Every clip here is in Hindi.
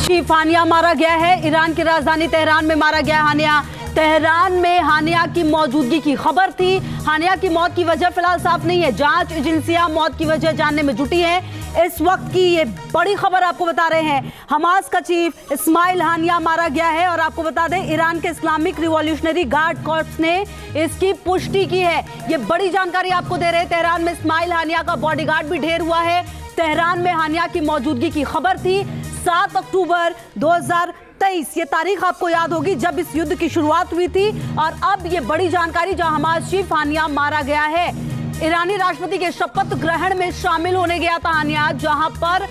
चीफ हानिया मारा गया है। ईरान की राजधानी तेहरान में मारा गया हानिया। तेहरान में हानिया की मौजूदगी की खबर थी। हानिया की मौत की वजह फिलहाल साफ नहीं है। जांच एजेंसियां मौत की वजह जानने में जुटी हैं। इस वक्त की ये बड़ी खबर आपको बता रहे हैं। हमास का चीफ इस्माइल हानिया मारा गया है और आपको बता दें ईरान के इस्लामिक रिवॉल्यूशनरी गार्ड कॉर्प्स ने इसकी पुष्टि की है। ये बड़ी जानकारी आपको दे रहे हैं। तेहरान में इस्माइल हानिया का बॉडीगार्ड भी ढेर हुआ है। तेहरान में हानिया की मौजूदगी की खबर थी। 7 अक्टूबर 2023 ये तारीख आपको याद होगी जब इस युद्ध की शुरुआत हुई थी। और अब ये बड़ी जानकारी जहां हमास चीफ हानिया मारा गया है। ईरानी राष्ट्रपति के शपथ ग्रहण में शामिल होने गया था हानिया, जहां पर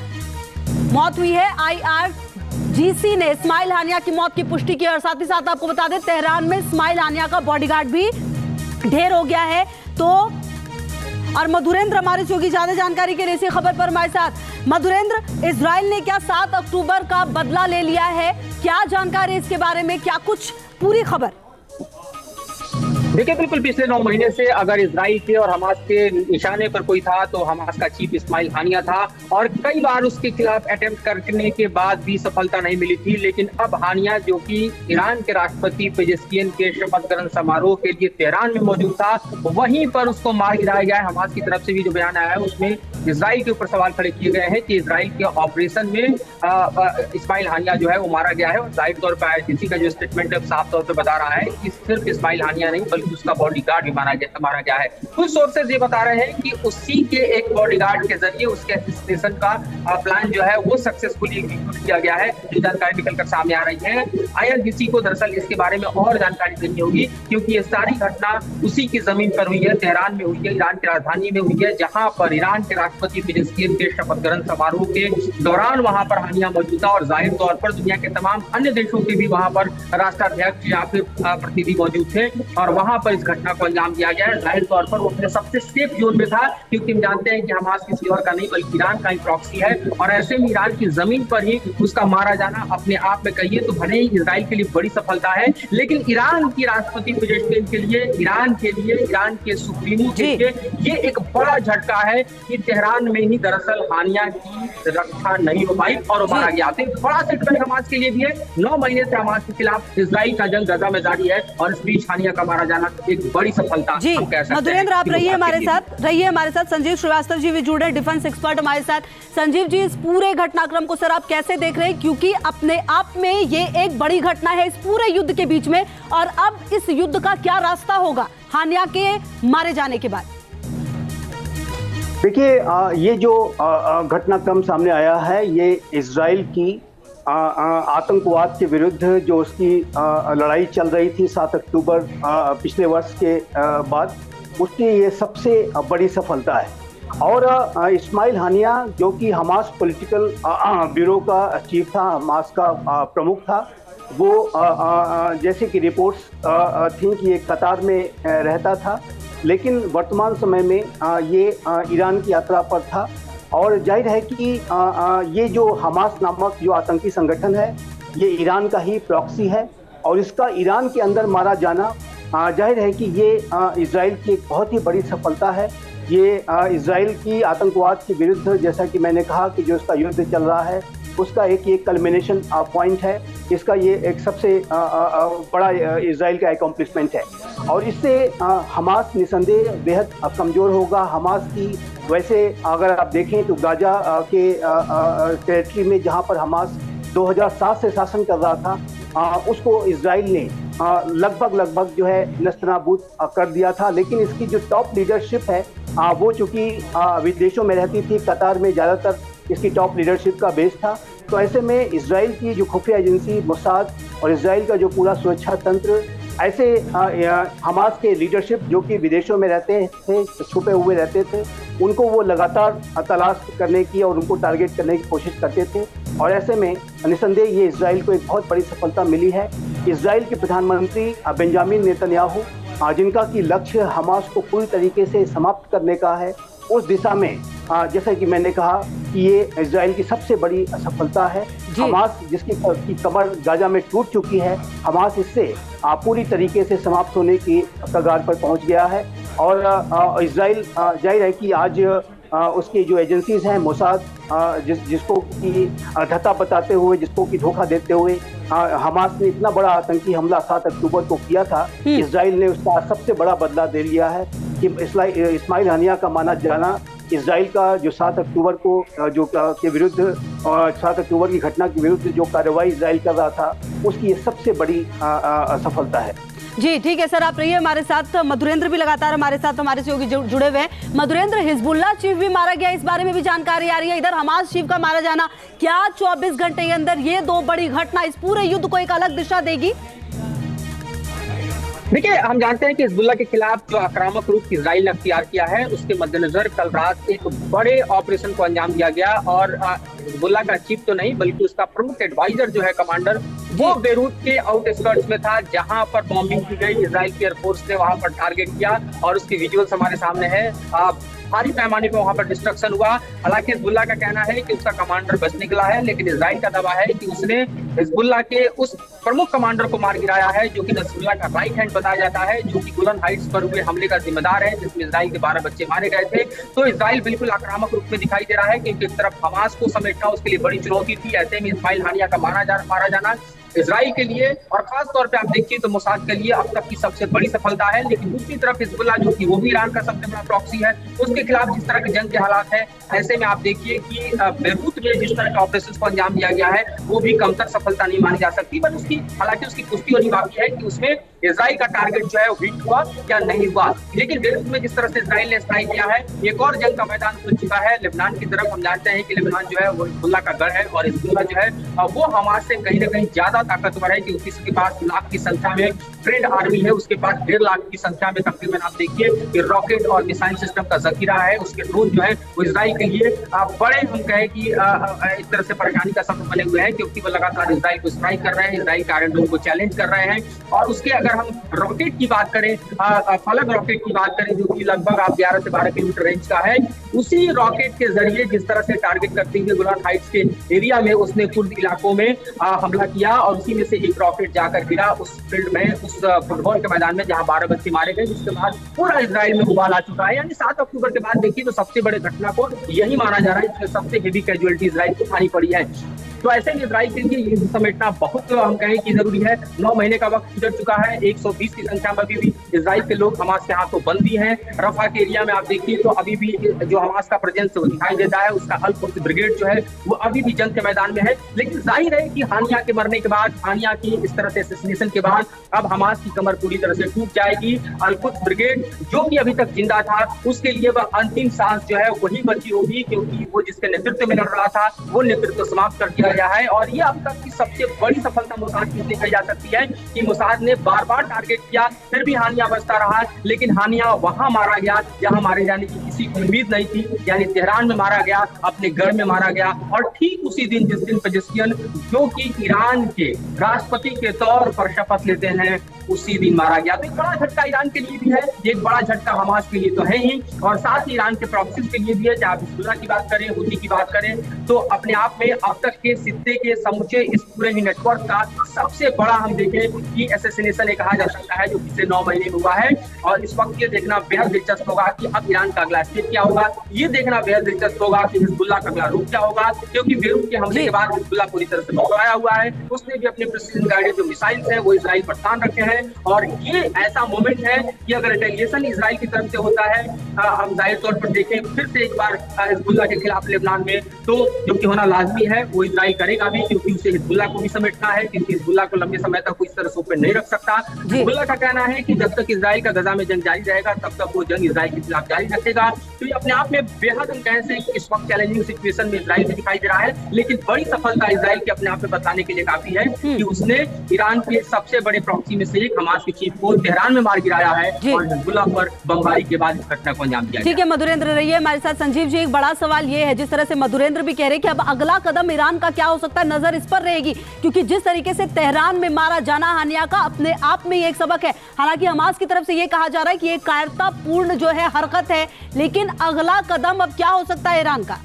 मौत हुई है। IRGC ने इस्माइल हानिया की मौत की पुष्टि की और साथ ही साथ आपको बता दें तेहरान में इस्माइल हानिया का बॉडीगार्ड भी ढेर हो गया है। तो और मधुरेंद्र हमारे सहयोगी ज्यादा जानकारी के लिए इसी खबर पर हमारे साथ। मधुरेंद्र, इजराइल ने क्या 7 अक्टूबर का बदला ले लिया है? क्या जानकारी इसके बारे में, क्या कुछ पूरी खबर? देखिए, बिल्कुल पिछले 9 महीने से अगर इजराइल के और हमास के निशाने पर कोई था तो हमास का चीफ इस्माइल हानिया था। और कई बार उसके खिलाफ अटेम्प्ट करने के बाद भी सफलता नहीं मिली थी। लेकिन अब हानिया, जो कि ईरान के राष्ट्रपति पेजेस्कियन के शपथ ग्रहण समारोह के लिए तेहरान में मौजूद था, वहीं पर उसको मार गिराया गया है। हमास की तरफ से भी जो बयान आया है उसमें इजराइल के ऊपर सवाल खड़े किए गए हैं कि इजराइल के ऑपरेशन में इस्माइल हानिया जो है वो मारा गया है। और जाहिर तौर पर IRGC का जो स्टेटमेंट है साफ तौर पर बता रहा है कि सिर्फ इस्माइल हानिया नहीं बल्कि उसका बॉडीगार्ड भी मारा गया है। कुछ सोर्सेज ये बता रहे हैं कि उसी के एक बॉडीगार्ड के जरिए उसके असिस्टेशन का प्लान जो है वो सक्सेसफुली एग्जीक्यूट किया गया है। ये जानकारी निकलकर सामने आ रही है। IRGC को दरअसल इसके बारे में और जानकारी देनी होगी, क्योंकि ये सारी घटना उसी की जमीन पर हुई है, तेहरान में हुई है, ईरान की राजधानी में हुई है, जहां पर ईरान के राष्ट्रपति पेजेस्कियन के शपथ ग्रहण समारोह के दौरान वहां पर हानिया मौजूद था। और जाहिर तौर पर दुनिया के तमाम अन्य देशों के भी वहां पर राष्ट्राध्यक्ष या फिर प्रतिनिधि मौजूद थे और वहां पर इस घटना को अंजाम दिया गया है। जाहिर तौर पर वो अपने सबसे सेफ जोन में था, क्योंकि हम जानते हैं कि हमास किसी और का नहीं बल्कि ईरान का ही प्रॉक्सी है। और ऐसे में ईरान की जमीन पर ही उसका मारा जाना अपने आप में कहिए तो भले ही इजराइल के लिए बड़ी सफलता है, लेकिन ईरान की राष्ट्रपति पेजेस्कियन के लिए, ईरान के सुप्रीमो के लिए ये एक बड़ा झटका है कि तेहरान में ही दरअसल हानिया की रक्षा नहीं हो पाई और वो मारा गया। बड़ा सेटबैक हमास के लिए भी है। 9 महीने से हमास के खिलाफ इजराइल का जंग गजा में जारी है और इस बीच हानिया का मारा जाना एक बड़ी सफलता जी। मधुरेंद्र, आप रहिए हमारे साथ। संजीव श्रीवास्तव जी भी जुड़े, डिफेंस एक्सपर्ट हमारे साथ। संजीव जी, इस पूरे घटनाक्रम को सर आप कैसे देख रहे हैं? क्योंकि अपने आप में ये एक बड़ी घटना है इस पूरे युद्ध के बीच में, और अब इस युद्ध का क्या रास्ता होगा हानिया के मारे जाने के बाद? देखिए, ये जो घटनाक्रम सामने आया है ये इजराइल की आतंकवाद के विरुद्ध जो उसकी लड़ाई चल रही थी 7 अक्टूबर पिछले वर्ष के बाद, उसकी ये सबसे बड़ी सफलता है। और इस्माइल हानिया, जो कि हमास पॉलिटिकल ब्यूरो का चीफ था, हमास का प्रमुख था, वो जैसे कि रिपोर्ट्स थी कि ये कतार में रहता था, लेकिन वर्तमान समय में ये ईरान की यात्रा पर था। और जाहिर है कि ये जो हमास नामक जो आतंकी संगठन है ये ईरान का ही प्रॉक्सी है और इसका ईरान के अंदर मारा जाना जाहिर है कि ये इजराइल की एक बहुत ही बड़ी सफलता है। ये इजराइल की आतंकवाद के विरुद्ध, जैसा कि मैंने कहा कि जो इसका युद्ध चल रहा है उसका एक कल्मिनेशन पॉइंट है। इसका ये एक सबसे बड़ा इजराइल का अकम्प्लिशमेंट है और इससे हमास निसंदेह बेहद कमज़ोर होगा। हमास की वैसे अगर आप देखें तो गाजा के टेरिटरी में जहां पर हमास 2007 से शासन कर रहा था, उसको इजराइल ने लगभग जो है नस्तनाबूद कर दिया था। लेकिन इसकी जो टॉप लीडरशिप है वो चूँकि विदेशों में रहती थी, कतार में ज़्यादातर इसकी टॉप लीडरशिप का बेस था। तो ऐसे में इजराइल की जो खुफिया एजेंसी मोसाद और इजराइल का जो पूरा सुरक्षा तंत्र, ऐसे हमास के लीडरशिप जो कि विदेशों में रहते थे, छुपे हुए रहते थे, उनको वो लगातार तलाश करने की और उनको टारगेट करने की कोशिश करते थे। और ऐसे में निसंदेह ये इजराइल को एक बहुत बड़ी सफलता मिली है। इजराइल के प्रधानमंत्री बेंजामिन नेतन्याहू, जिनका कि लक्ष्य हमास को पूरी तरीके से समाप्त करने का है, उस दिशा में जैसा कि मैंने कहा कि ये इजराइल की सबसे बड़ी सफलता है। हमास जिसकी कमर गाजा में टूट चुकी है, हमास इससे पूरी तरीके से समाप्त होने की कगार पर पहुंच गया है। और इजराइल जाहिर है कि आज उसकी जो एजेंसीज हैं, मोसाद, जिसको कि धता बताते हुए, जिसको कि धोखा देते हुए हमास ने इतना बड़ा आतंकी हमला 7 अक्टूबर को किया था, इजराइल ने उसका सबसे बड़ा बदला दे लिया है कि इस्माइल हानिया का माना जाना इजराइल का जो 7 अक्टूबर को जो के विरुद्ध 7 अक्टूबर की घटना के विरुद्ध जो कार्रवाई इजराइल कर रहा था, उसकी ये सबसे बड़ी सफलता है। जी ठीक है सर, आप रहिए हमारे साथ। मधुरेंद्र भी लगातार हमारे साथ हमारे सहयोगी जुड़े हुए हैं। मधुरेंद्र, हिजबुल्लाह चीफ भी मारा गया, इस बारे में भी जानकारी आ रही है। इधर हमास चीफ का मारा जाना, क्या 24 घंटे के अंदर ये दो बड़ी घटना इस पूरे युद्ध को एक अलग दिशा देगी? देखिए, हम जानते हैं कि हिजबुल्लाह के खिलाफ जो आक्रामक रूप इजराइल ने अख्तियार किया है, उसके मद्देनजर कल रात एक बड़े ऑपरेशन को अंजाम दिया गया और हिजबुल्लाह का चीफ तो नहीं बल्कि उसका प्रमुख एडवाइजर जो है, कमांडर, वो बेरूत के आउटस्कर्ट्स में था, जहां पर बॉम्बिंग की गई। इजराइल की एयरफोर्स ने वहां पर टारगेट किया और उसके विजुअल्स हमारे सामने है। भारी पैमाने पर वहां पर डिस्ट्रक्शन हुआ। हालांकि हिजबुल्लाह का कहना है कि उसका कमांडर बच निकला है, लेकिन इजराइल का दावा है कि उसने हिजबुल्लाह के उस प्रमुख कमांडर को मार गिराया है, जो कि नसरुल्लाह का राइट हैंड बताया जाता है, जो कि गोलन हाइट्स पर हुए हमले का जिम्मेदार है, जिसमें इजराइल के 12 बच्चे मारे गए थे। तो इजराइल बिल्कुल आक्रामक रूप में दिखाई दे रहा है, क्योंकि एक तरफ हमास को समेटना उसके लिए बड़ी चुनौती थी। ऐसे में इस्माइल हानिया का मारा जाना इजराइल के लिए और खास तौर पे आप देखिए तो मोसाद के लिए अब तक की सबसे बड़ी सफलता है। लेकिन दूसरी तरफ हिजबुल्लाह, जो कि वो भी ईरान का सबसे बड़ा प्रॉक्सी है, उसके खिलाफ जिस तरह के जंग के हालात है, ऐसे में आप देखिए कि बेरूत में जिस तरह के ऑपरेशन को अंजाम दिया गया है, वो भी कमतर सफलता नहीं मानी जा सकती। बट हालांकि उसकी पुष्टि होनी बाकी है कि उसमें इजराइल का टारगेट जो है वो हिट हुआ या नहीं हुआ। लेकिन बेरूत में जिस तरह से इजराइल ने स्ट्राइक किया है, एक और जंग का मैदान खुल चुका है लेबनान की तरफ। हम जानते हैं कि लेबनान जो है वो हिजबुल्लाह का गढ़ है और हिजबुल्लाह जो है वो हमास से कहीं ना कहीं ज्यादा ताकतवर है, क्योंकि उसके पास लाख की संख्या में ट्रेंड आर्मी है, उसके पास 1.5 लाख की संख्या में तकरीबन आप देखिए कि रॉकेट और मिसाइल सिस्टम का जखीरा है। उसके ड्रोन जो है वो इजराइल के लिए बड़े, हम कहें कि एक तरह से परेशानी का सबब बने हुए हैं, क्योंकि वो लगातार इजराइल को स्ट्राइक कर रहे हैं, इजराइल के आयरन डोम को चैलेंज कर रहे हैं। और उसके अगर हम रॉकेट की बात करें, फलक रॉकेट की बात करें, जो कि लगभग आप 11 से 12 किलोमीटर रेंज का है, उसी रॉकेट के जरिए जिस तरह से टारगेट करते हुए गोलान हाइट्स के एरिया में उसने कुर्द इलाकों में हमला किया और उसी में से एक रॉकेट जाकर गिरा उस फील्ड में, उस फुटबॉल के मैदान में, जहां 12 बच्चे मारे गए, जिसके बाद पूरा इजराइल में उबाल आ चुका है। यानी 7 अक्टूबर के बाद देखिए तो सबसे बड़े घटना को यही माना जा रहा है, जिसमें सबसे हेवी कैजुअलिटी इजराइल को उठानी पड़ी है। तो ऐसे में इजराइल के लिए युद्ध समेटना बहुत, हम कहें कि जरूरी है। 9 महीने का वक्त गुजर चुका है, 120 की संख्या में अभी भी इजराइल के लोग हमास के हाथों बंदी हैं। रफा के एरिया में आप देखिए तो अभी भी जो हमास का प्रेजेंस वो दिखाई देता है, उसका अल कुद्स ब्रिगेड जो है वो अभी भी जंग के मैदान में है। लेकिन जाहिर है कि हानिया के मरने के बाद, हानिया की इस तरह से असैसिनेशन के बाद अब हमास की कमर पूरी तरह से टूट जाएगी। अल कुद्स ब्रिगेड जो कि अभी तक जिंदा था, उसके लिए वह अंतिम सांस जो है वही बची होगी, क्योंकि वो जिसके नेतृत्व में लड़ रहा था वो नेतृत्व समाप्त कर दिया गया है। और ये अब तक की सबसे बड़ी सफलता मोसाद की कही जा सकती है कि मोसाद ने बार बार टारगेट किया, फिर भी हानिया बचता रहा। लेकिन हानिया वहां मारा गया जहां मारे जाने की किसी को उम्मीद नहीं थी, यानी तेहरान में मारा गया, अपने घर में मारा गया। और ठीक उसी दिन जिस दिन पेजेश्कियन, जो कि ईरान के राष्ट्रपति के तौर पर शपथ लेते हैं, उसी दिन मारा गया। तो एक बड़ा झटका ईरान के लिए भी है, एक बड़ा झटका हमास के लिए तो है ही, और साथ ही ईरान के प्रॉक्सीज के लिए भी है। चाहे आप हिजबुल्लाह की बात करें, हुती की बात करें, तो अपने आप में अब तक के सिद्दे के समूचे इस पूरे ही नेटवर्क का सबसे बड़ा हम देखें कि असैसिनेशन कहा जा सकता है, जो पिछले 9 महीने में हुआ है। और इस वक्त ये देखना बेहद दिलचस्प होगा कि अब ईरान का अगला स्टेप क्या होगा। ये देखना बेहद दिलचस्प होगा कि हिजबुल्लाह का अगला रूप क्या होगा, क्योंकि बेरूत के हमले के बाद हिजबुल्लाह पूरी तरह से बौखलाया हुआ है। उसने भी अपने प्रिसीजन गाइडेड जो मिसाइल्स हैं वो इजराइल पर तान रखे हैं। और ये ऐसा मोमेंट है कि अगर रिटेलिएशन इजराइल की तरफ से होता है, हम जाहिर तौर पर देखें फिर से एक बार हिजबुल्लाह के खिलाफ लेबनान में, तो जो कि होना लाजमी है वो इजराइल करेगा भी, क्योंकि उसे हिजबुल्लाह को भी समेटना है, क्योंकि हिजबुल्लाह को लंबे समय तक कोई इस तरह से नहीं रख सकता। हिजबुल्लाह का कहना है कि जब तक इजराइल का गजा में जंग जारी रहेगा तब तक वो जंग इजराइल के खिलाफ जारी रखेगा। तो ये अपने आप में बेहद, हम कहें से इस वक्त चैलेंजिंग सिचुएशन में इजराइल भी दिखाई दे रहा है। लेकिन बड़ी सफलता इजराइल के अपने आप में बताने के लिए काफी है कि उसने ईरान के सबसे बड़े प्रॉक्सी में से एक हमास के चीफ को तेहरान में मार गिराया है और हिजबुल्लाह पर बमबारी के बाद इस घटना को अंजाम दिया। ठीक है मधुरेंद्र, रहिए हमारे साथ। संजीव जी, एक बड़ा सवाल ये है, जिस तरह से मधुरेंद्र भी कह रहे हैं कि अब अगला कदम ईरान का क्या हो सकता है, नजर इस पर रहेगी, क्योंकि जिस तरीके से तेहरान में मारा जाना हानिया का अपने आप में एक सबक है। हालांकि हमास की तरफ से ये कहा जा रहा है कि ये कायरतापूर्ण जो है हरकत है, लेकिन अगला कदम अब क्या हो सकता है ईरान का?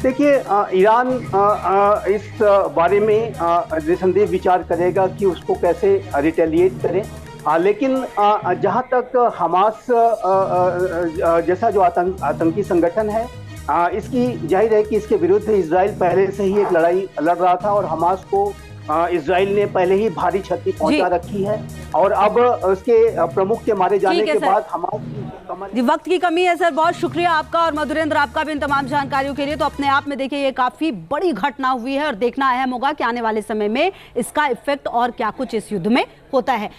देखिए, ईरान इस बारे में निसंदेह विचार करेगा कि उसको कैसे रिटेलिएट करें। लेकिन जहां तक हमास जैसा जो आतंकी संगठन है, इसकी जाहिर है कि इसके विरुद्ध इजराइल पहले से ही एक लड़ाई लड़ रहा था और हमास को इजराइल ने पहले ही भारी क्षति पहुंचा रखी है और अब उसके प्रमुख के मारे जाने के बाद हमास जी वक्त की कमी है सर, बहुत शुक्रिया आपका और मधुरेंद्र आपका भी इन तमाम जानकारियों के लिए। तो अपने आप में देखिए ये काफी बड़ी घटना हुई है और देखना अहम होगा कि आने वाले समय में इसका इफेक्ट और क्या कुछ इस युद्ध में होता है।